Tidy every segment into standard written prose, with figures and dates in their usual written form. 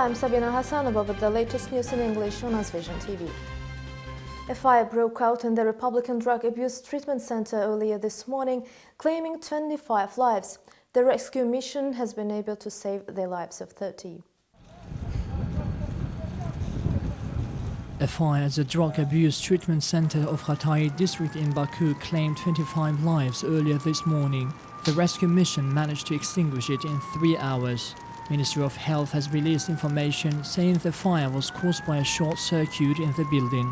I'm Sabina Hasanova with the latest news in English on AzVision TV. A fire broke out in the Republican Drug Abuse Treatment Center earlier this morning, claiming 25 lives. The rescue mission has been able to save the lives of 30. A fire at the Drug Abuse Treatment Center of Hatay district in Baku claimed 25 lives earlier this morning. The rescue mission managed to extinguish it in 3 hours. Ministry of Health has released information saying the fire was caused by a short circuit in the building.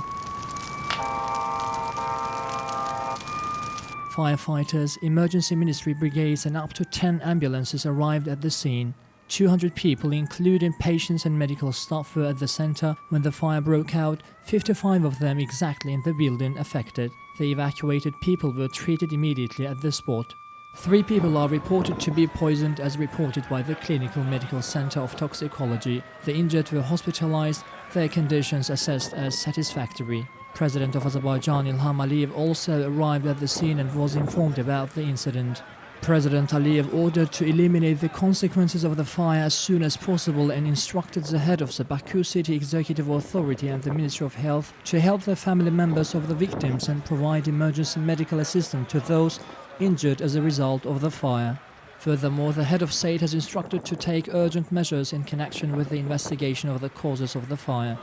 Firefighters, emergency ministry brigades and up to 10 ambulances arrived at the scene. 200 people, including patients and medical staff, were at the center when the fire broke out, 55 of them exactly in the building affected. The evacuated people were treated immediately at the spot. 3 people are reported to be poisoned as reported by the Clinical Medical Center of Toxicology. The injured were hospitalized, their conditions assessed as satisfactory. President of Azerbaijan Ilham Aliyev also arrived at the scene and was informed about the incident. President Aliyev ordered to eliminate the consequences of the fire as soon as possible and instructed the head of the Baku City Executive Authority and the Ministry of Health to help the family members of the victims and provide emergency medical assistance to those injured as a result of the fire. Furthermore, the head of state has instructed to take urgent measures in connection with the investigation of the causes of the fire.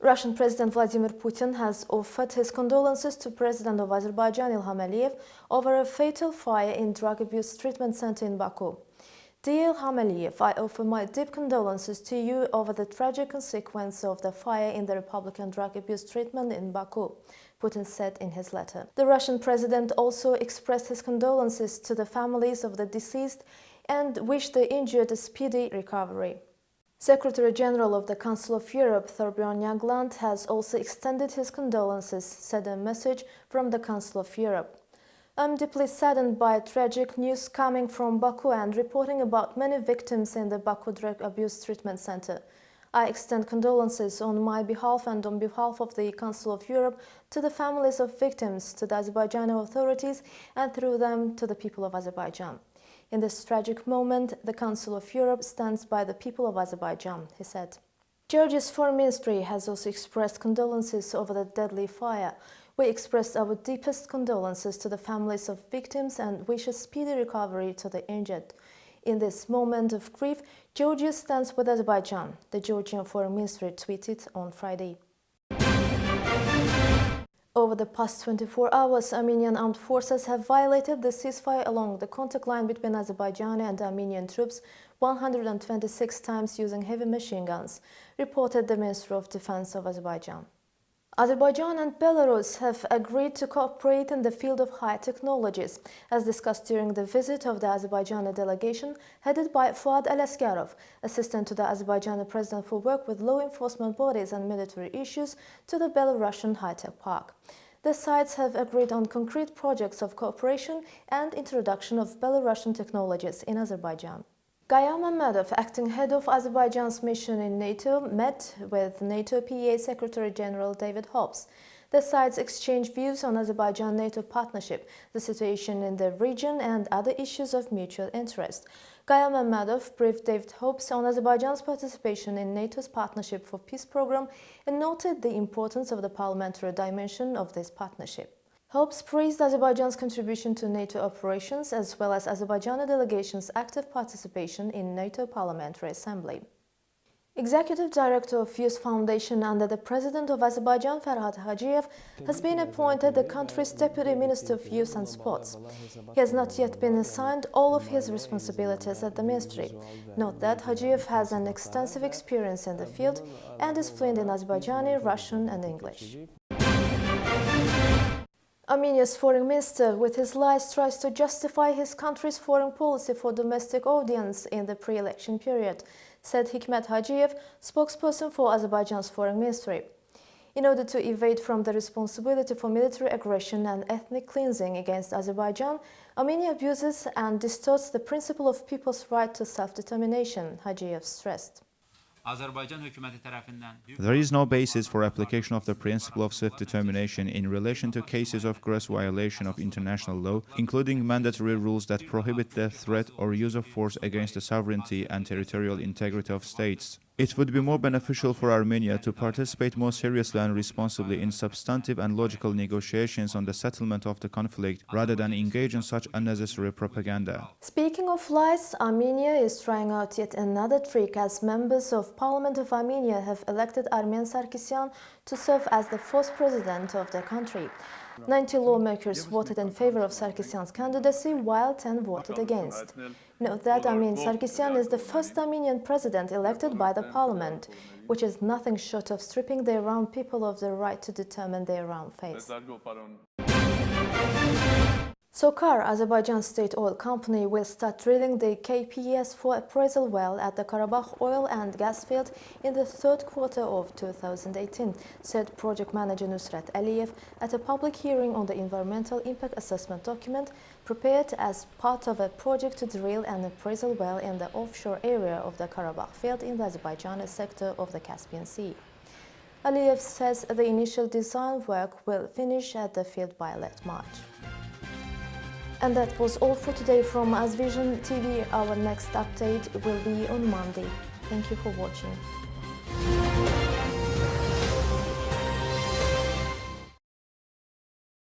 Russian President Vladimir Putin has offered his condolences to President of Azerbaijan Ilham Aliyev over a fatal fire in drug abuse treatment center in Baku. Dear Ilham Aliyev, I offer my deep condolences to you over the tragic consequence of the fire in the Republican Drug Abuse Treatment in Baku, Putin said in his letter. The Russian president also expressed his condolences to the families of the deceased and wished the injured a speedy recovery. Secretary-General of the Council of Europe, Thorbjørn Jagland, has also extended his condolences, said a message from the Council of Europe. I'm deeply saddened by tragic news coming from Baku and reporting about many victims in the Baku Drug Abuse Treatment Center. I extend condolences on my behalf and on behalf of the Council of Europe to the families of victims, to the Azerbaijani authorities, and through them to the people of Azerbaijan. In this tragic moment, the Council of Europe stands by the people of Azerbaijan, he said. Georgia's Foreign Ministry has also expressed condolences over the deadly fire. We express our deepest condolences to the families of victims and wish a speedy recovery to the injured. In this moment of grief, Georgia stands with Azerbaijan, the Georgian Foreign Ministry tweeted on Friday. Over the past 24 hours, Armenian armed forces have violated the ceasefire along the contact line between Azerbaijani and Armenian troops 126 times using heavy machine guns, reported the Ministry of Defense of Azerbaijan. Azerbaijan and Belarus have agreed to cooperate in the field of high technologies, as discussed during the visit of the Azerbaijani delegation headed by Fuad Alaskarov, assistant to the Azerbaijani president for work with law enforcement bodies and military issues, to the Belarusian high-tech park. The sides have agreed on concrete projects of cooperation and introduction of Belarusian technologies in Azerbaijan. Gaya Mammadov, acting head of Azerbaijan's mission in NATO, met with NATO PA Secretary-General David Hobbs. The sides exchanged views on Azerbaijan-NATO partnership, the situation in the region and other issues of mutual interest. Gaya Mammadov briefed David Hobbs on Azerbaijan's participation in NATO's Partnership for Peace program and noted the importance of the parliamentary dimension of this partnership. Hobbs praised Azerbaijan's contribution to NATO operations as well as Azerbaijani delegation's active participation in NATO Parliamentary Assembly. Executive Director of Youth Foundation under the President of Azerbaijan, Farhad Hajiev, has been appointed the country's Deputy Minister of Youth and Sports. He has not yet been assigned all of his responsibilities at the ministry. Note that Hajiev has an extensive experience in the field and is fluent in Azerbaijani, Russian and English. Armenia's foreign minister, with his lies, tries to justify his country's foreign policy for domestic audience in the pre-election period, said Hikmet Hajiev, spokesperson for Azerbaijan's foreign ministry. In order to evade from the responsibility for military aggression and ethnic cleansing against Azerbaijan, Armenia abuses and distorts the principle of people's right to self-determination, Hajiev stressed. There is no basis for application of the principle of self-determination in relation to cases of gross violation of international law, including mandatory rules that prohibit the threat or use of force against the sovereignty and territorial integrity of states. It would be more beneficial for Armenia to participate more seriously and responsibly in substantive and logical negotiations on the settlement of the conflict rather than engage in such unnecessary propaganda. Speaking of lies, Armenia is trying out yet another trick as members of Parliament of Armenia have elected Armen Sarkisyan to serve as the first president of the country. 90 lawmakers voted in favor of Sarkisyan's candidacy, while 10 voted against. Note that Sarkisyan is the first Armenian president elected by the parliament, which is nothing short of stripping the Iran people of the right to determine their own fate. SOCAR, Azerbaijan state oil company, will start drilling the KPS-4 appraisal well at the Karabakh oil and gas field in the third quarter of 2018, said project manager Nusrat Aliyev at a public hearing on the environmental impact assessment document prepared as part of a project to drill an appraisal well in the offshore area of the Karabakh field in the Azerbaijani sector of the Caspian Sea. Aliyev says the initial design work will finish at the field by late March. And that was all for today from AzVision TV. Our next update will be on Monday. Thank you for watching.